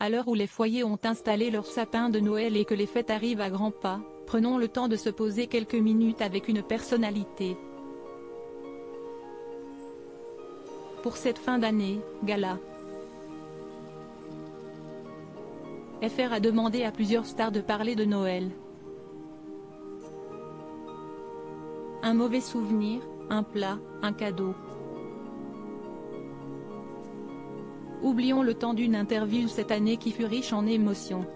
À l'heure où les foyers ont installé leur sapin de Noël et que les fêtes arrivent à grands pas, prenons le temps de se poser quelques minutes avec une personnalité. Pour cette fin d'année, gala. FR a demandé à plusieurs stars de parler de Noël. Un mauvais souvenir, un plat, un cadeau. Oublions le temps d'une interview cette année qui fut riche en émotions.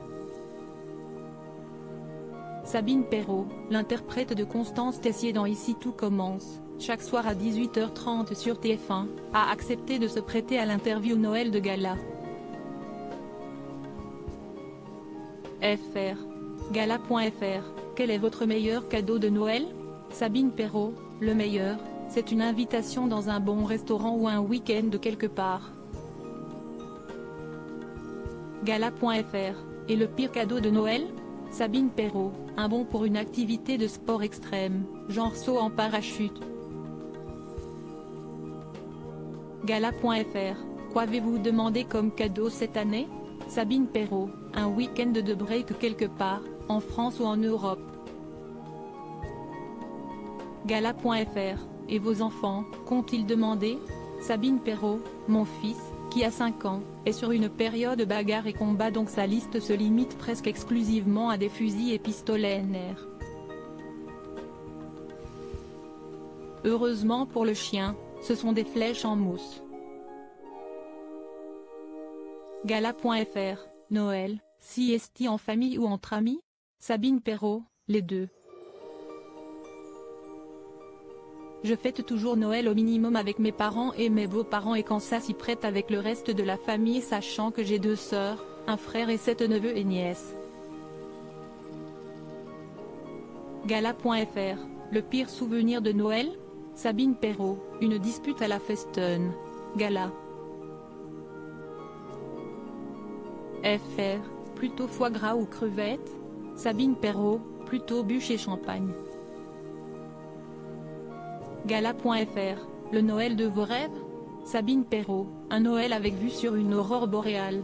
Sabine Perrault, l'interprète de Constance Tessier dans Ici tout commence, chaque soir à 18h30 sur TF1, a accepté de se prêter à l'interview Noël de gala. FR. Gala.fr, quel est votre meilleur cadeau de Noël? Sabine Perrault, le meilleur, c'est une invitation dans un bon restaurant ou un week-end de quelque part. Gala.fr, et le pire cadeau de Noël? Sabine Perrault, un bon pour une activité de sport extrême, genre saut en parachute. Gala.fr, quoi avez-vous demandé comme cadeau cette année? Sabine Perrault, un week-end de break quelque part, en France ou en Europe. Gala.fr, et vos enfants, qu'ont-ils demandé? Sabine Perrault, mon fils, qui a 5 ans, est sur une période bagarre et combat donc sa liste se limite presque exclusivement à des fusils et pistolets NR. Heureusement pour le chien, ce sont des flèches en mousse. Gala.fr, Noël, sieste en famille ou entre amis? Sabine Perrault, les deux. Je fête toujours Noël au minimum avec mes parents et mes beaux-parents et quand ça s'y prête avec le reste de la famille sachant que j'ai 2 sœurs, un frère et 7 neveux et nièces. Gala.fr, le pire souvenir de Noël? Sabine Perrault, une dispute à la Feston. Gala. FR, plutôt foie gras ou crevettes? Sabine Perrault, plutôt bûche et champagne. Gala.fr, le Noël de vos rêves? Sabine Perrault, un Noël avec vue sur une aurore boréale.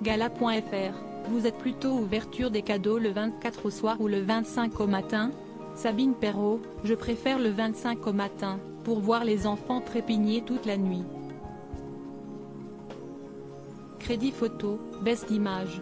Gala.fr, vous êtes plutôt ouverture des cadeaux le 24 au soir ou le 25 au matin? Sabine Perrault, je préfère le 25 au matin, pour voir les enfants trépigner toute la nuit. Crédit photo, best image.